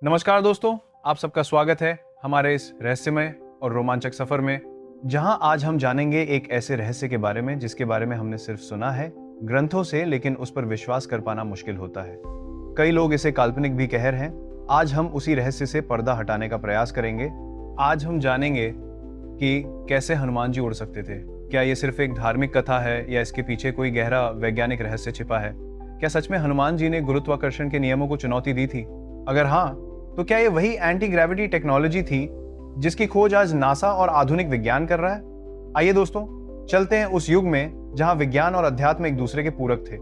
नमस्कार दोस्तों, आप सबका स्वागत है हमारे इस रहस्यमय और रोमांचक सफर में, जहां आज हम जानेंगे एक ऐसे रहस्य के बारे में जिसके बारे में हमने सिर्फ सुना है ग्रंथों से, लेकिन उस पर विश्वास कर पाना मुश्किल होता है। कई लोग इसे काल्पनिक भी कह रहे हैं। आज हम उसी रहस्य से पर्दा हटाने का प्रयास करेंगे। आज हम जानेंगे कि कैसे हनुमान जी उड़ सकते थे। क्या ये सिर्फ एक धार्मिक कथा है या इसके पीछे कोई गहरा वैज्ञानिक रहस्य छिपा है? क्या सच में हनुमान जी ने गुरुत्वाकर्षण के नियमों को चुनौती दी थी? अगर हाँ, तो क्या ये वही एंटी ग्रेविटी टेक्नोलॉजी थी जिसकी खोज आज नासा और आधुनिक विज्ञान कर रहा है? आइए दोस्तों, चलते हैं उस युग में जहां विज्ञान और अध्यात्म एक दूसरे के पूरक थे।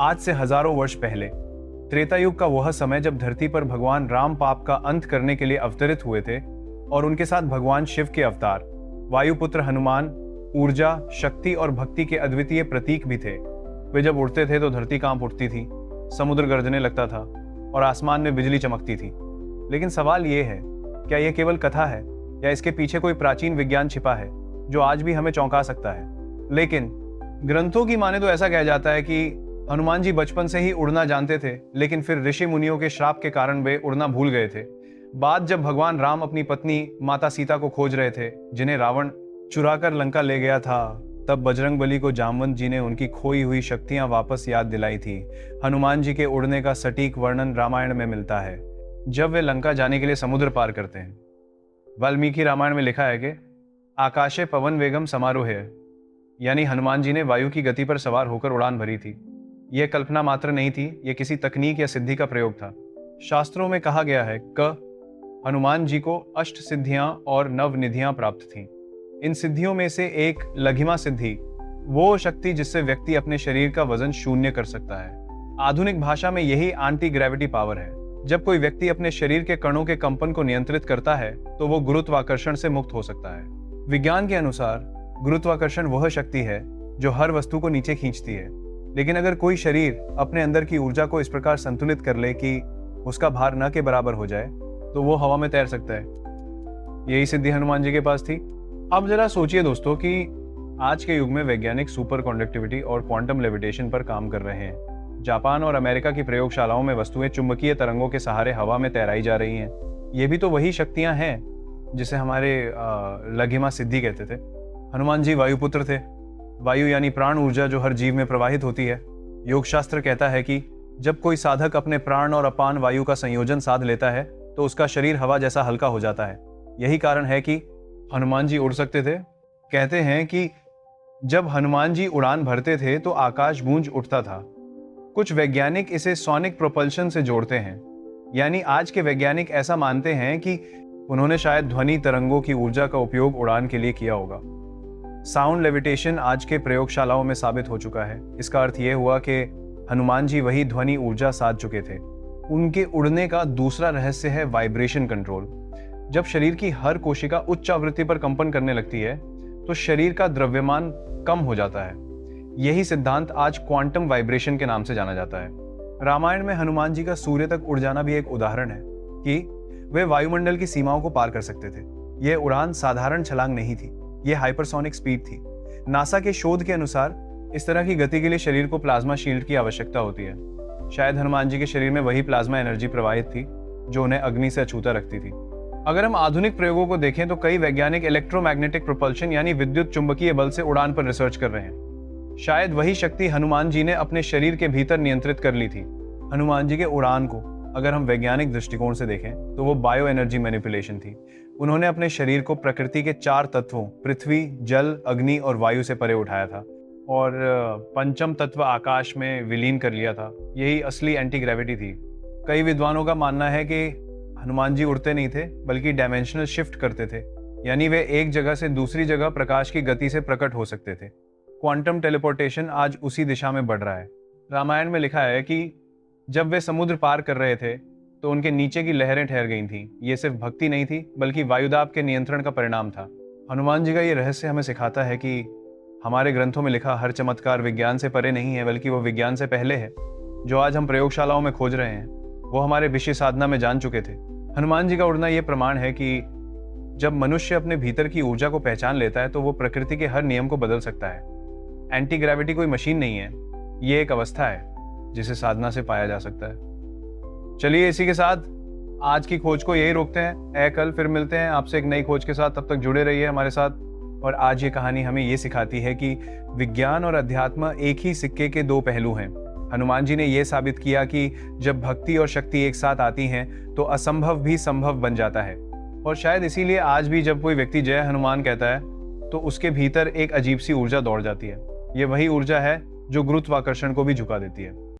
आज से हजारों वर्ष पहले, त्रेता युग का वह समय जब धरती पर भगवान राम पाप का अंत करने के लिए अवतरित हुए थे और उनके साथ भगवान शिव के अवतार वायुपुत्र हनुमान ऊर्जा, शक्ति और भक्ति के अद्वितीय प्रतीक भी थे। वे जब उड़ते थे तो धरती कांप उठती थी, समुद्र गरजने लगता था और आसमान में बिजली चमकती थी। लेकिन सवाल ये है, क्या यह केवल कथा है या इसके पीछे कोई प्राचीन विज्ञान छिपा है जो आज भी हमें चौंका सकता है? लेकिन ग्रंथों की माने तो ऐसा कहा जाता है कि हनुमान जी बचपन से ही उड़ना जानते थे, लेकिन फिर ऋषि मुनियों के श्राप के कारण वे उड़ना भूल गए थे। बाद जब भगवान राम अपनी पत्नी माता सीता को खोज रहे थे, जिन्हें रावण चुराकर लंका ले गया था, तब बजरंगबली को जामवंत जी ने उनकी खोई हुई शक्तियां वापस याद दिलाई थी। हनुमान जी के उड़ने का सटीक वर्णन रामायण में मिलता है, जब वे लंका जाने के लिए समुद्र पार करते हैं। वाल्मीकि रामायण में लिखा है कि आकाशे पवन वेगम समारोहे, यानी हनुमान जी ने वायु की गति पर सवार होकर उड़ान भरी थी। यह कल्पना मात्र नहीं थी, यह किसी तकनीक या सिद्धि का प्रयोग था। शास्त्रों में कहा गया है क हनुमान जी को अष्ट सिद्धियां और नव निधियां प्राप्त थीं। इन सिद्धियों में से एक लघिमा सिद्धि, वो शक्ति जिससे व्यक्ति अपने शरीर का वजन शून्य कर सकता है। आधुनिक भाषा में यही एंटी ग्रेविटी पावर है। जब कोई व्यक्ति अपने शरीर के कणों के कंपन को नियंत्रित करता है तो वो गुरुत्वाकर्षण से मुक्त हो सकता है। विज्ञान के अनुसार गुरुत्वाकर्षण वह शक्ति है जो हर वस्तु को नीचे खींचती है। लेकिन अगर कोई शरीर अपने अंदर की ऊर्जा को इस प्रकार संतुलित कर ले कि उसका भार न के बराबर हो जाए, तो वो हवा में तैर सकता है। यही सिद्धि हनुमान जी के पास थी। अब जरा सोचिए दोस्तों कि आज के युग में वैज्ञानिक सुपर कंडक्टिविटी और क्वांटम लेविटेशन पर काम कर रहे हैं। जापान और अमेरिका की प्रयोगशालाओं में वस्तुएं चुंबकीय तरंगों के सहारे हवा में तैराई जा रही हैं। ये भी तो वही शक्तियां हैं जिसे हमारे लघिमा सिद्धि कहते थे। हनुमान जी वायुपुत्र थे। वायु यानी प्राण ऊर्जा जो हर जीव में प्रवाहित होती है। योग शास्त्र कहता है कि जब कोई साधक अपने प्राण और अपान वायु का संयोजन साध लेता है तो उसका शरीर हवा जैसा हल्का हो जाता है। यही कारण है कि हनुमान जी उड़ सकते थे। कहते हैं कि जब हनुमान जी उड़ान भरते थे तो आकाश गूंज उठता था। कुछ वैज्ञानिक इसे सोनिक प्रोपल्शन से जोड़ते हैं, यानी आज के वैज्ञानिक ऐसा मानते हैं कि उन्होंने शायद ध्वनि तरंगों की ऊर्जा का उपयोग उड़ान के लिए किया होगा। साउंड लेविटेशन आज के प्रयोगशालाओं में साबित हो चुका है। इसका अर्थ यह हुआ कि हनुमान जी वही ध्वनि ऊर्जा साध चुके थे। उनके उड़ने का दूसरा रहस्य है वाइब्रेशन कंट्रोल। जब शरीर की हर कोशिका उच्च आवृत्ति पर कंपन करने लगती है तो शरीर का द्रव्यमान कम हो जाता है। यही सिद्धांत आज क्वांटम वाइब्रेशन के नाम से जाना जाता है। रामायण में हनुमान जी का सूर्य तक उड़ जाना भी एक उदाहरण है कि वे वायुमंडल की सीमाओं को पार कर सकते थे। यह उड़ान साधारण छलांग नहीं थी, यह हाइपरसोनिक स्पीड थी। नासा के शोध के अनुसार इस तरह की गति के लिए शरीर को प्लाज्मा शील्ड की आवश्यकता होती है। शायद हनुमान जी के शरीर में वही प्लाज्मा एनर्जी प्रवाहित थी जो उन्हें अग्नि से अछूता रखती थी। अगर हम आधुनिक प्रयोगों को देखें तो कई वैज्ञानिक इलेक्ट्रोमैग्नेटिक प्रोपल्शन यानी विद्युत चुंबकीय बल से उड़ान पर रिसर्च कर रहे हैं। शायद वही शक्ति हनुमान जी ने अपने शरीर के भीतर नियंत्रित कर ली थी। हनुमान जी के उड़ान को अगर हम वैज्ञानिक दृष्टिकोण से देखें तो वो बायो एनर्जी मैनिपुलेशन थी। उन्होंने अपने शरीर को प्रकृति के 4 तत्वों पृथ्वी, जल, अग्नि और वायु से परे उठाया था और पंचम तत्व आकाश में विलीन कर लिया था। यही असली एंटी ग्रेविटी थी। कई विद्वानों का मानना है कि हनुमान जी उड़ते नहीं थे बल्कि डायमेंशनल शिफ्ट करते थे, यानी वे एक जगह से दूसरी जगह प्रकाश की गति से प्रकट हो सकते थे। क्वांटम टेलीपोर्टेशन आज उसी दिशा में बढ़ रहा है। रामायण में लिखा है कि जब वे समुद्र पार कर रहे थे तो उनके नीचे की लहरें ठहर गई थीं। ये सिर्फ भक्ति नहीं थी बल्कि वायुदाब के नियंत्रण का परिणाम था। हनुमान जी का ये रहस्य हमें सिखाता है कि हमारे ग्रंथों में लिखा हर चमत्कार विज्ञान से परे नहीं है, बल्कि वो विज्ञान से पहले है। जो आज हम प्रयोगशालाओं में खोज रहे हैं वो हमारे विषय साधना में जान चुके थे। हनुमान जी का उड़ना ये प्रमाण है कि जब मनुष्य अपने भीतर की ऊर्जा को पहचान लेता है तो वो प्रकृति के हर नियम को बदल सकता है। एंटी ग्रेविटी कोई मशीन नहीं है, ये एक अवस्था है जिसे साधना से पाया जा सकता है। चलिए इसी के साथ आज की खोज को यही रोकते हैं। कल फिर मिलते हैं आपसे एक नई खोज के साथ, तब तक जुड़े रहिए हमारे साथ। और आज ये कहानी हमें ये सिखाती है कि विज्ञान और अध्यात्म एक ही सिक्के के दो पहलू हैं। हनुमान जी ने यह साबित किया कि जब भक्ति और शक्ति एक साथ आती हैं तो असंभव भी संभव बन जाता है। और शायद इसीलिए आज भी जब कोई व्यक्ति जय हनुमान कहता है तो उसके भीतर एक अजीब सी ऊर्जा दौड़ जाती है। ये वही ऊर्जा है जो गुरुत्वाकर्षण को भी झुका देती है।